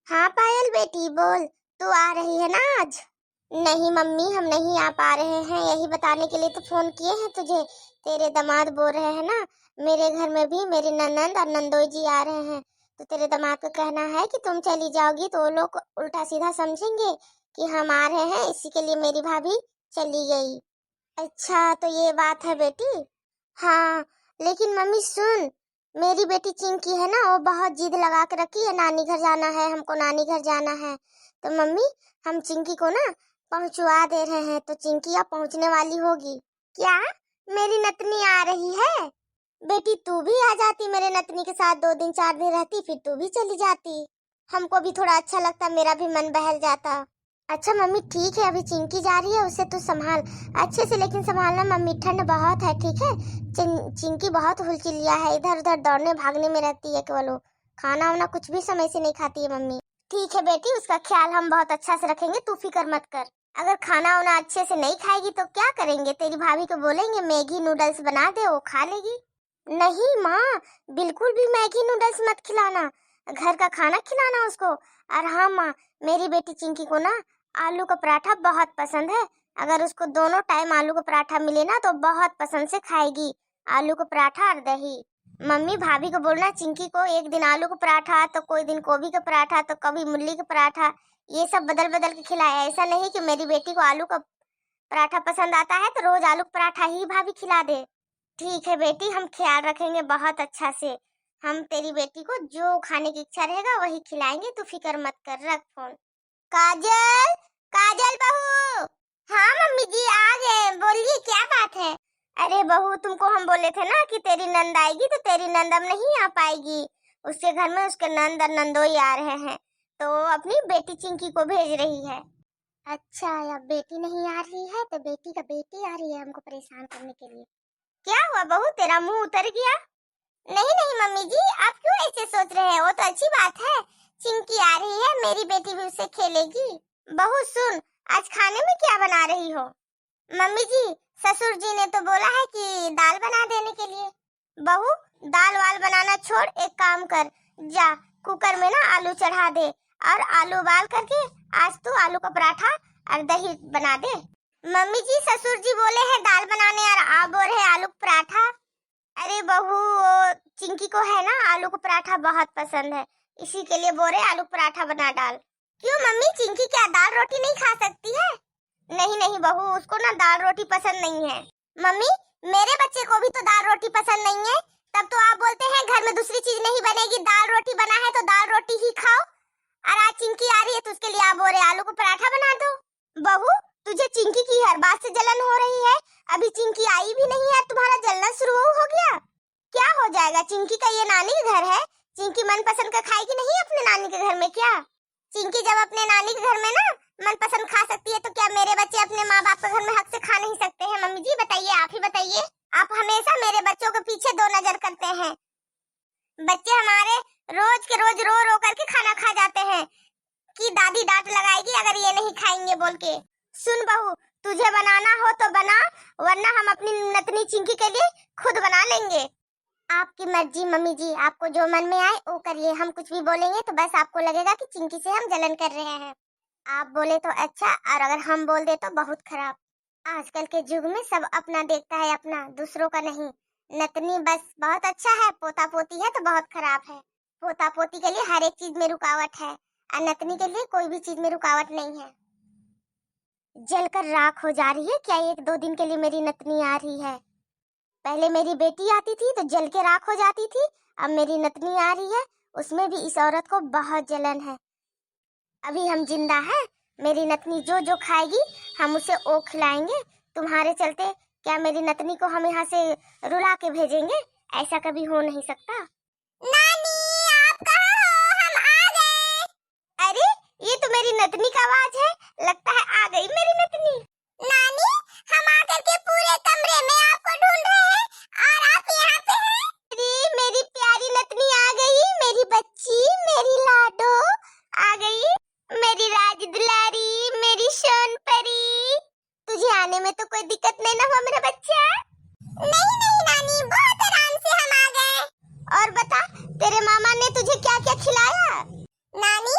हाँ पायल बेटी बोल, तू आ रही है ना आज? नहीं मम्मी, हम नहीं आ पा रहे हैं, यही बताने के लिए तो फोन किए हैं तुझे। तेरे दामाद बोल रहे हैं ना, मेरे घर में भी मेरी ननंद और नंदोई जी आ रहे हैं, तो तेरे दामाद को कहना है कि तुम चली जाओगी तो वो लोग उल्टा सीधा समझेंगे कि हम आ रहे हैं, इसी के लिए मेरी भाभी चली गई। अच्छा तो ये बात है बेटी। हाँ लेकिन मम्मी सुन, मेरी बेटी चिंकी है ना, वो बहुत जिद लगा के रखी है, नानी घर जाना है, हमको नानी घर जाना है। तो मम्मी हम चिंकी को ना पहुंचवा दे रहे हैं, तो चिंकी अब पहुंचने वाली होगी। क्या मेरी नतनी आ रही है? बेटी तू भी आ जाती मेरे नतनी के साथ, 2 दिन 4 दिन रहती, फिर तू भी चली जाती, हमको भी थोड़ा अच्छा लगता, मेरा भी मन बहल जाता। अच्छा मम्मी ठीक है, अभी चिंकी जा रही है, उसे तू संभाल अच्छे से, लेकिन संभालना मम्मी, ठंड बहुत है ठीक है। चिंकी बहुत हुलचिलिया है, इधर उधर दौड़ने भागने में रहती है केवल वो, खाना वाना कुछ भी समय से नहीं खाती है मम्मी। ठीक है बेटी, उसका ख्याल हम बहुत अच्छा से रखेंगे, तू फिक्र मत कर। अगर खाना वाना अच्छे से नहीं खाएगी तो क्या करेंगे, तेरी भाभी को बोलेंगे मैगी नूडल्स बना दे, वो खा लेगी। नहीं माँ, बिल्कुल भी मैगी नूडल्स मत खिलाना, घर का खाना खिलाना उसको। और हाँ माँ, मेरी बेटी चिंकी को ना आलू का पराठा बहुत पसंद है, अगर उसको दोनों टाइम आलू का पराठा मिले ना तो बहुत पसंद से खाएगी, आलू का पराठा और दही। मम्मी भाभी को बोलना चिंकी को एक दिन आलू का पराठा, तो कोई दिन गोभी का पराठा, तो कभी मूली का पराठा, ये सब बदल बदल के खिलाए। ऐसा नहीं कि मेरी बेटी को आलू का पराठा पसंद आता है तो रोज आलू का पराठा ही भाभी खिला दे। ठीक है बेटी, हम ख्याल रखेंगे बहुत अच्छा से, हम तेरी बेटी को जो खाने की इच्छा रहेगा वही खिलाएंगे, तू फिक्र मत कर, रख फोन। काजल, काजल बहू। हाँ मम्मी जी आ गए, बोलिए क्या बात है? अरे बहू, तुमको हम बोले थे ना कि तेरी नंद आएगी, तो तेरी नंद अब नहीं आ पाएगी, उसके घर में उसके नंद और नंदोई आ रहे हैं, तो अपनी बेटी चिंकी को भेज रही है। अच्छा, अब बेटी नहीं आ रही है तो बेटी का बेटी आ रही है हमको परेशान करने के लिए। क्या हुआ बहू, तेरा मुंह उतर गया? नहीं नहीं मम्मी जी, आप क्यों ऐसे सोच रहे हैं, वो तो अच्छी बात है, चिंकी आ रही है, मेरी बेटी भी उससे खेलेगी। बहू सुन, आज खाने में क्या बना रही हो? मम्मी जी, ससुर जी ने तो बोला है कि दाल बना देने के लिए। बहू दाल वाल बनाना छोड़, एक काम कर, जा कुकर में ना आलू चढ़ा दे, और आलू उबाल करके आज तू आलू का पराठा और दही बना दे। मम्मी जी ससुर जी बोले हैं दाल बनाने, और आप बोल रहे आलू का पराठा। अरे बहू, चिंकी को है ना आलू का पराठा बहुत पसंद है, इसी के लिए बोल रहे आलू पराठा बना डाल। क्यों मम्मी, चिंकी क्या दाल रोटी नहीं खा सकती है? नहीं नहीं बहू, उसको ना दाल रोटी पसंद नहीं है। मम्मी मेरे बच्चे को भी तो दाल रोटी पसंद नहीं है, तब तो आप बोलते हैं घर में दूसरी चीज नहीं बनेगी, दाल रोटी बना है तो दाल रोटी ही खाओ, और आज चिंकी आ रही है तो उसके लिए आप बोल रहे आलू का पराठा बना दो। बहू तुझे चिंकी की हर बात से जलन हो रही है, अभी चिंकी आई भी नहीं है, तुम्हारा जलना शुरू हो गया। क्या हो जाएगा, चिंकी का ये नानी का घर है, चिंकी मनपसंद का खाएगी नहीं अपने नानी के घर में क्या? चिंकी जब अपने नानी के घर में ना मनपसंद खा सकती है, तो क्या मेरे बच्चे अपने माँ बाप के घर में हक से खा नहीं सकते हैं? मम्मी जी बताइए, आप ही बताइए, आप हमेशा मेरे बच्चों के पीछे दो नजर करते हैं, बच्चे हमारे रोज के रोज रो रो करके खाना खा जाते हैं कि दादी डांट लगाएगी अगर ये नहीं खाएंगे बोल के। सुन बहू, तुझे बनाना हो तो बना, वरना हम अपनी नतनी चिंकी के लिए खुद बना लेंगे। आपकी मर्जी मम्मी जी, आपको जो मन में आए वो करिए, हम कुछ भी बोलेंगे तो बस आपको लगेगा कि चिंकी से हम जलन कर रहे हैं। आप बोले तो अच्छा, और अगर हम बोल दे तो बहुत खराब। आजकल के युग में सब अपना देखता है, अपना, दूसरों का नहीं। नतनी बस बहुत अच्छा है, पोता पोती है तो बहुत खराब है। पोता पोती के लिए हर एक चीज में रुकावट है, और नतनी के लिए कोई भी चीज में रुकावट नहीं है। जलकर राख हो जा रही है क्या 1-2 दिन के लिए मेरी नतनी आ रही है? पहले मेरी बेटी आती थी तो जल के राख हो जाती थी, अब मेरी नतनी आ रही है, उसमें भी इस औरत को बहुत जलन है। अभी हम जिंदा है, मेरी नतनी जो जो खाएगी हम उसे वो खिलाएंगे, तुम्हारे चलते क्या मेरी नतनी को हम यहाँ से रुला के भेजेंगे? ऐसा कभी हो नहीं सकता। नानी आप कहाँ हो, हम आ गए। अरे ये तो मेरी नतनी का आवाज है, लगता है आ गई मेरी नतनी। नानी हम आकर के पूरे कमरे में आपको ढूंढ रहे हैं, और आप यहाँ पे हैं। अरे मेरी प्यारी नतनी आ गई, मेरी बच्ची, मेरी लाडो आ गई, मेरी राज दुलारी, मेरी सोन परी। तुझे आने में तो कोई दिक्कत नहीं ना हुआ मेरा बच्चा? नहीं नहीं नानी, बहुत आराम से हम आ गए। और बता, तेरे मामा ने तुझे क्या क्या खिलाया? नानी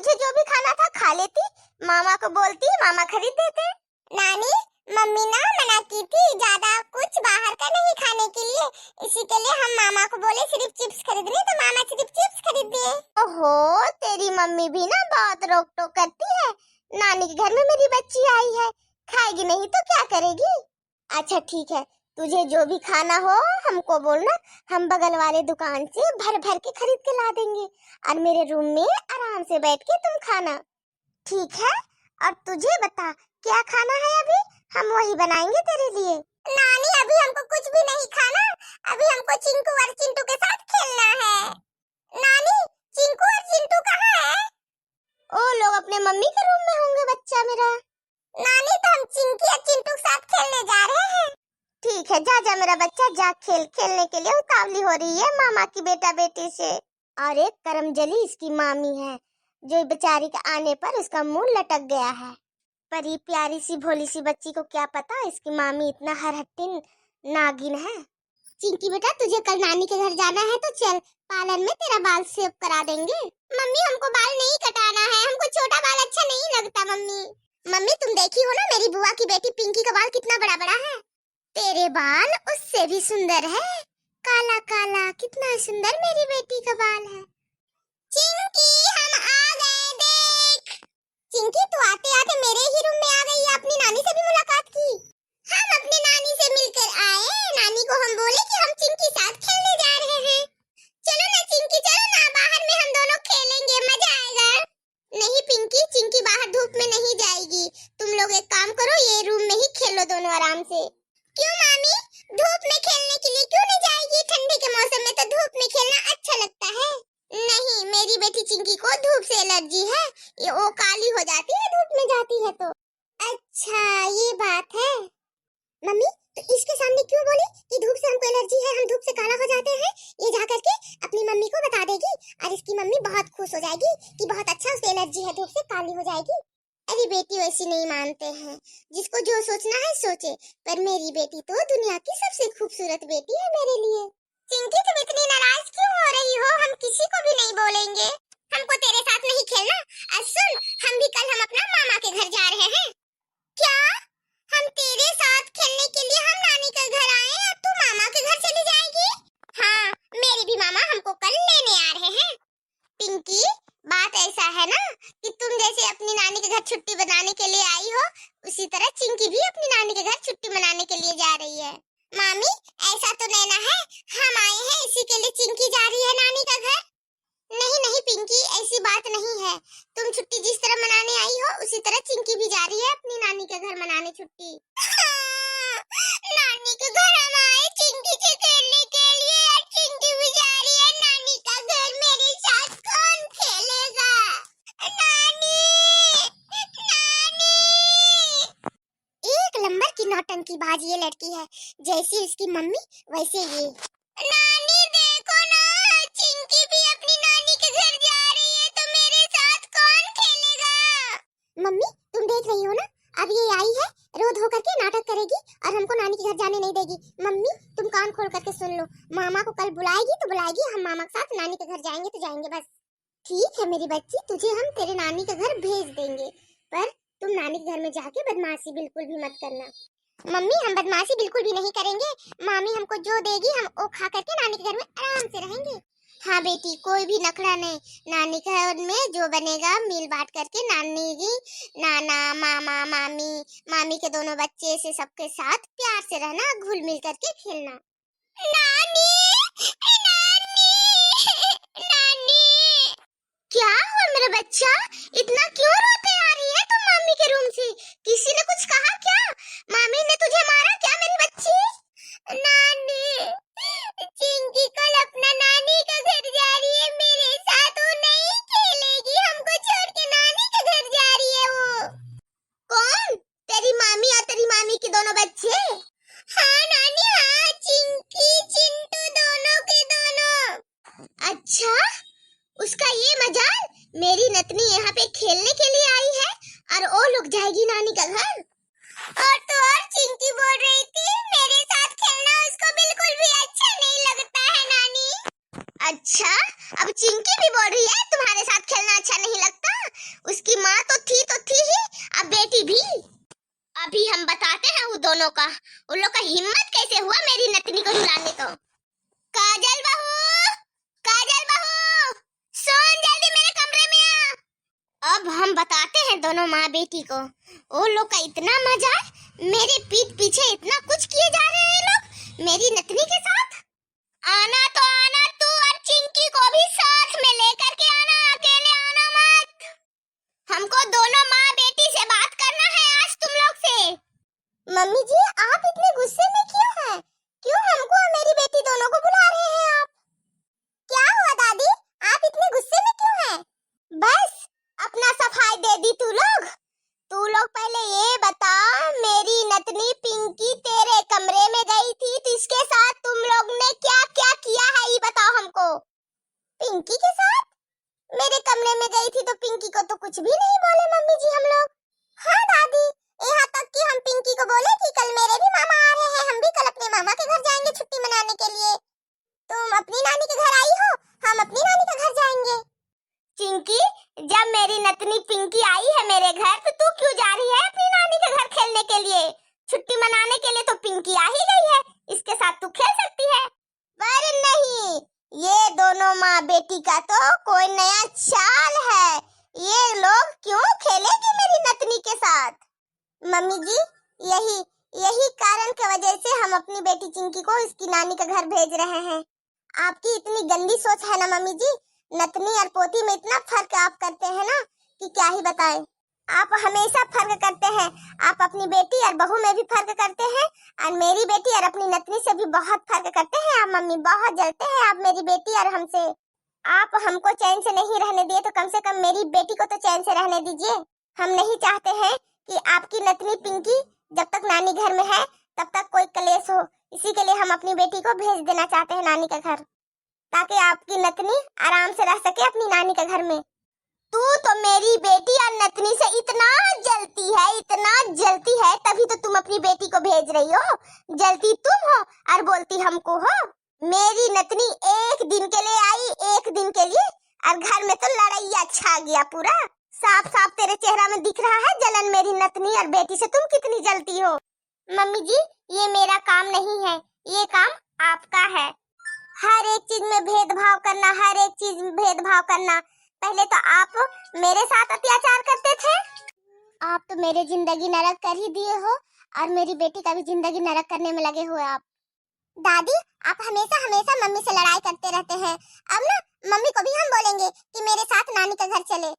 तुझे जो भी खाना था खा लेती, मामा को बोलती मामा खरीद देते। नानी, मम्मी ना मना की थी ज्यादा कुछ बाहर का नहीं खाने के लिए, इसी के लिए हम मामा को बोले सिर्फ चिप्स खरीदने, तो मामा सिर्फ चिप्स खरीद दिए। ओहो, तेरी मम्मी भी ना बहुत रोक टोक करती है। नानी के घर में मेरी बच्ची आई है, खाएगी नहीं तो क्या करेगी। अच्छा ठीक है, तुझे जो भी खाना हो हमको बोलना, हम बगल वाले दुकान से भर भर के खरीद के ला देंगे और मेरे रूम में आराम से बैठ के तुम खाना, ठीक है? और तुझे बता क्या खाना है अभी, हम वही बनाएंगे तेरे लिए। नानी, अभी हमको कुछ भी नहीं खाना, अभी हमको चिंकू और चिंटू के साथ खेलना है। नानी, चिंकू और चिंटू कहाँ है? ओ लोग अपने मम्मी के रूम में होंगे बच्चा मेरा। नानी, तो हम चिंकी और चिंटू के साथ खेलने जा रहे हैं। ठीक है, जा जा मेरा बच्चा, जा खेल। खेलने के लिए उतावली हो रही है मामा की बेटा बेटी से। और एक करमजली इसकी मामी है, जो बेचारी के आने पर उसका मुंह लटक गया है। पर ये प्यारी सी भोली सी बच्ची को क्या पता इसकी मामी इतना हरहट्टी नागिन है। चिंकी बेटा, तुझे कल नानी के घर जाना है तो चल, पार्लर में तेरा बाल शेव करा देंगे। मम्मी, हमको बाल नहीं कटाना है, हमको छोटा बाल अच्छा नहीं लगता। मम्मी मम्मी तुम देखी हो ना मेरी बुआ की बेटी पिंकी का बाल कितना बड़ा बड़ा है, तेरे बाल उससे भी सुंदर है, काला काला कितना सुंदर मेरी बेटी का बाल है। चिंकी, हम आ गए, देख। चिंकी, तू आते आते मेरे ही रूम में आ गई, अपनी नानी से भी मुलाकात की। हम अपनी नानी से मिलकर आए, नानी को हम बोले कि हम चिंकी साथ खेलने जा रहे हैं। चलो ना चिंकी, चलो ना, बाहर में हम दोनों खेलेंगे, मजा आएगा। नहीं पिंकी, चिंकी बाहर धूप में नहीं जाएगी, तुम लोग एक काम करो, ये रूम में ही खेलो दोनों आराम से। क्यों मामी, धूप में खेलने के लिए क्यों नहीं जाएगी? ठंडे के मौसम में तो धूप में खेलना अच्छा लगता है। नहीं, मेरी बेटी चिंकी को धूप से एलर्जी है, ये वो काली हो जाती है धूप में जाती है तो। अच्छा ये बात है। मम्मी, तो इसके सामने क्यों बोली कि धूप से हमको एलर्जी है, हम धूप से काला हो जाते हैं? ये जा करके अपनी मम्मी को बता देगी और इसकी मम्मी बहुत खुश हो जाएगी कि बहुत अच्छा उसको एलर्जी है, धूप से काली हो जाएगी। अरे बेटी वैसी नहीं मानते हैं, जिसको जो सोचना है सोचे, पर मेरी बेटी तो दुनिया की सबसे खूबसूरत बेटी है मेरे लिए। चिंकी, तुम इतनी नाराज क्यों हो रही हो? हम किसी को भी नहीं बोलेंगे, हमको तेरे साथ नहीं खेलना। और सुन, हम भी कल हम अपना मामा के घर जा रहे हैं। क्या? हम तेरे साथ खेलने के लिए हम नानी के घर आए और तू मामा के घर चली जाएगी? हाँ, मेरे भी मामा हमको कल लेने आ रहे हैं। पिंकी, बात ऐसा है ना कि तुम जैसे अपनी नानी के घर छुट्टी बनाने के लिए आई हो, उसी तरह चिंकी भी अपनी नानी के घर छुट्टी मनाने के लिए जा रही है। मामी, ऐसा तो नहीं ना है, हम आए हैं इसी के लिए चिंकी जा रही है नानी का घर? नहीं नहीं पिंकी, ऐसी बात नहीं है, तुम छुट्टी जिस तरह मनाने आई हो उसी तरह चिंकी भी जा रही है अपनी नानी के घर मनाने छुट्टी। नानी के घर हम आए चिंकी से खेलने के लिए, और चिंकी भी जा रही है नानी का घर, मेरे साथ कौन खेलेगा? नानी, नानी। एक नंबर की नौटंकीबाज ये लड़की है, जैसी उसकी मम्मी वैसे ये। नानी देखो ना, चिंकी भी अपनी नानी के घर जा रही है, तो मेरे साथ कौन खेलेगा? मम्मी तुम देख रही हो ना, अब ये आई है, रोज होकर के नाटक करेगी और हमको नानी के घर जाने नहीं देगी। मम्मी तुम कान खोल करके सुन लो, मामा को कल बुलाएगी तो बुलाएगी, हम मामा के साथ नानी के घर जाएंगे तो जाएंगे बस। ठीक है मेरी बच्ची, तुझे हम तेरे नानी के घर भेज देंगे, पर तुम नानी के घर में जाके बदमाशी बिल्कुल भी मत करना। मम्मी हम बदमाशी बिल्कुल भी नहीं करेंगे, मामी हमको जो देगी हम वो खा करके नानी के घर में आराम से रहेंगे। हाँ बेटी, कोई भी नखरा नहीं, नानी के घर में जो बनेगा मिल बांट करके नानी जी, नाना, मामा, मामी, मामी के दोनों बच्चे से सबके साथ प्यार से रहना, घुल मिल करके खेलना। नानी, नानी, नानी। क्या हुआ मेरा बच्चा, इतना क्यों रोते आ रही है तुम मामी के रूम से? किसी ने कुछ कहा क्या? मामी ने तुझे मारा क्या मेरी बच्ची? नानी, चिंकी कल अपना नानी का घर जा रही है, मेरे साथ वो नहीं खेलेगी, हमको छोड़ के नानी के घर जा रही है वो। कौन? तेरी मामी और तेरी मामी के दोनों बच्चे? हाँ नानी हाँ, चिंकी चिंटू दोनों के दोनों। अच्छा, उसका ये मजाल, मेरी नतनी यहाँ पे खेलने के लिए आई है और वो लोग जाएगी नानी का घर। और तो और चिंकी बोल रही थी मेरे साथ कैसे हुआ मेरी नतनी को रुलाने को। काजल बहू, काजल बहू, सोन जल्दी मेरे कमरे में आ। अब हम बताते हैं दोनों माँ बेटी को, वो लोग का इतना मजा है, मेरे पीठ पीछे इतना कुछ किए जा रहे हैं लोग मेरी नतनी के साथ। आना तो आना, तू और चिंकी को भी साथ में लेकर के आना, अकेले आना मत। हमको दोनों माँ बेटी से बात करना है आज तुम लोग से। मम्मी जी आप इतने गुस्से में क्यों हैं? क्यों हमको और मेरी बेटी दोनों को बुला रहे हैं आप? क्या हुआ दादी, आप इतने गुस्से में क्यों हैं? बस अपना सफाई दे दी तू लोग पहले ये बता, मेरी नतनी पिंकी तेरे कमरे में गई थी तो इसके साथ तुम लोग ने क्या क्या किया है ये बताओ हमको। पिंकी के साथ मेरे कमरे में गई थी तो पिंकी को तो कुछ भी नहीं बोले मम्मी जी हम लोग। हाँ दादी, यहाँ तक कि हम पिंकी को बोले कि कल मेरे भी मामा आ रहे हैं, हम भी कल अपने मामा के घर जाएंगे छुट्टी मनाने के लिए। तुम अपनी नानी के घर आई हो, हम अपनी नानी के घर जाएंगे। चिंकी, जब मेरी नतनी पिंकी आई है मेरे घर तो तू क्यों जा रही है अपनी नानी के घर खेलने के लिए? छुट्टी मनाने के लिए तो पिंकी आ ही गई है, इसके साथ तू खेल सकती है। पर नहीं, ये दोनों माँ बेटी का तो कोई नया चाल है, ये लोग क्यों खेलेगी मेरी नतनी के साथ? मम्मी जी यही कारण की वजह से हम अपनी बेटी चिंकी को इसकी नानी के घर भेज रहे हैं। आपकी इतनी गंदी सोच है ना मम्मी जी, नतनी और पोती में इतना फर्क आप करते हैं ना कि क्या ही बताएं। आप हमेशा फर्क करते हैं, आप अपनी बेटी और बहू में भी फर्क करते हैं और मेरी बेटी और अपनी नतनी से भी बहुत फर्क करते हैं आप मम्मी, बहुत जलते हैं आप मेरी बेटी और हमसे। आप हमको चैन से नहीं रहने दिए तो कम से कम मेरी बेटी को तो चैन से रहने दीजिए। हम नहीं चाहते हैं कि आपकी नतनी पिंकी जब तक नानी घर में है तब तक कोई कलेश हो, इसी के लिए हम अपनी बेटी को भेज देना चाहते हैं नानी के घर, ताकि आपकी नतनी आराम से रह सके अपनी नानी के घर में। तू तो मेरी बेटी और नतनी से इतना जलती है तभी तो तुम अपनी बेटी को भेज रही हो। जलती तुम हो और बोलती हमको हो। मेरी नतनी एक दिन के लिए आई, एक दिन के लिए, और घर में तो लड़ाइया छा गया पूरा। साफ साफ तेरे चेहरा में दिख रहा है जलन मेरी नतनी और बेटी से तुम कितनी जलती हो। मम्मी जी ये मेरा काम नहीं है, ये काम आपका है। हर एक चीज में भेदभाव करना, हर एक चीज में भेदभाव करना। पहले तो आप मेरे साथ अत्याचार करते थे, आप तो मेरी जिंदगी नरक कर ही दिए हो और मेरी बेटी का भी जिंदगी नरक करने में लगे हुए आप। दादी आप हमेशा मम्मी से लड़ाई करते रहते हैं, अब ना मम्मी को भी हम बोलेंगे कि मेरे साथ नानी का घर चले।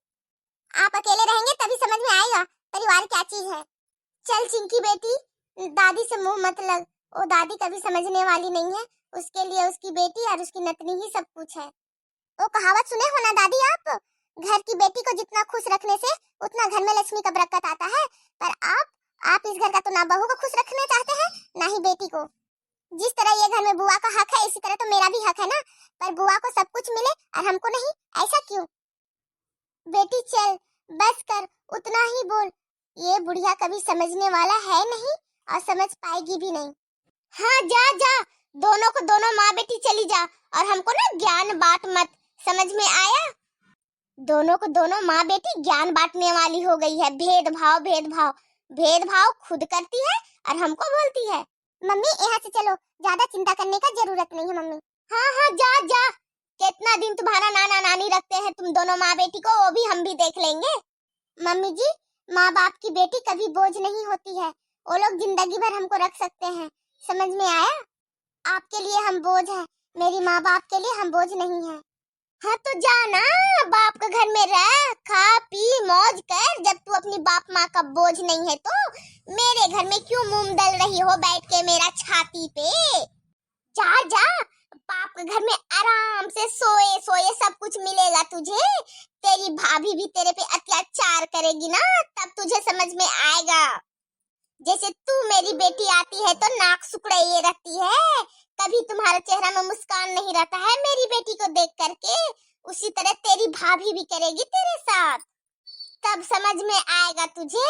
आप अकेले रहेंगे तभी समझ में आएगा परिवार क्या चीज है। चल चिंकी बेटी, दादी से मुंह मत लग, वो दादी कभी समझने वाली नहीं है, उसके लिए उसकी बेटी और उसकी नतनी ही सब कुछ है। वो कहावत सुने हो ना दादी आप, घर की बेटी को जितना खुश रखने से उतना घर में लक्ष्मी का बरकत आता है। पर आप इस घर का तो ना बहू को खुश रखना चाहते हैं ना ही बेटी को। जिस तरह ये घर में बुआ का हक है इसी तरह तो मेरा भी हक है ना, पर बुआ को सब कुछ मिले और हमको नहीं, ऐसा क्यों? बेटी चल बस कर, उतना ही बोल, ये बुढ़िया कभी समझने वाला है नहीं और समझ पाएगी भी नहीं। हाँ जा जा, दोनों को दोनों माँ बेटी चली जा और हमको ना ज्ञान बांट मत, समझ में आया? दोनों को दोनों माँ बेटी ज्ञान बांटने वाली हो गई है। भेदभाव खुद करती है और हमको बोलती है। मम्मी यहाँ से चलो, ज्यादा चिंता करने का जरूरत नहीं है मम्मी। हाँ जा जा, कितना दिन तुम्हारा नाना नानी रखते हैं तुम दोनों माँ बेटी को, वो भी हम भी देख लेंगे। मम्मी जी माँ बाप की बेटी कभी बोझ नहीं होती है, वो लोग जिंदगी भर हमको रख सकते हैं, समझ में आया? आपके लिए हम बोझ है, मेरी माँ बाप के लिए हम बोझ नहीं है। हाँ तो जाना बाप के घर में रह, खा पी मौज कर, जब तू अपनी बाप माँ का बोझ नहीं है तो मेरे घर में क्यों मुंह दल रही हो बैठ के मेरा छाती पे? जा जा, बाप के घर में आराम से सोए सब कुछ मिलेगा तुझे। तेरी भाभी भी तेरे पे अत्याचार करेगी ना तब तुझे समझ में आएगा। जैसे तू मेरी बेटी आती है तो नाक सुकड़े ये रहती है, कभी तुम्हारा चेहरा में मुस्कान नहीं रहता है मेरी बेटी को देख करके, उसी तरह तेरी भाभी भी करेगी तेरे साथ, तब समझ में आएगा तुझे।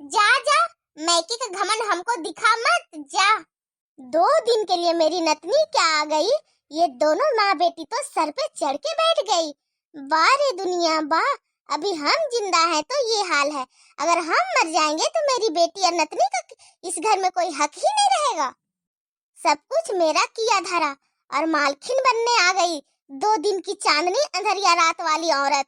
जा जा, मैके का घमंड हमको दिखा मत, जा। 2 दिन के लिए मेरी नतनी क्या आ गई, ये दोनों माँ बेटी तो सर पे चढ़ के बैठ गई। वाह रे दुनिया वाह, अभी हम जिंदा हैं तो ये हाल है, अगर हम मर जाएंगे तो मेरी बेटी और नतनी का इस घर में कोई हक ही नहीं रहेगा। सब कुछ मेरा किया धरा और मालकिन बनने आ गई 2 दिन की चांदनी अंधरिया रात वाली औरत।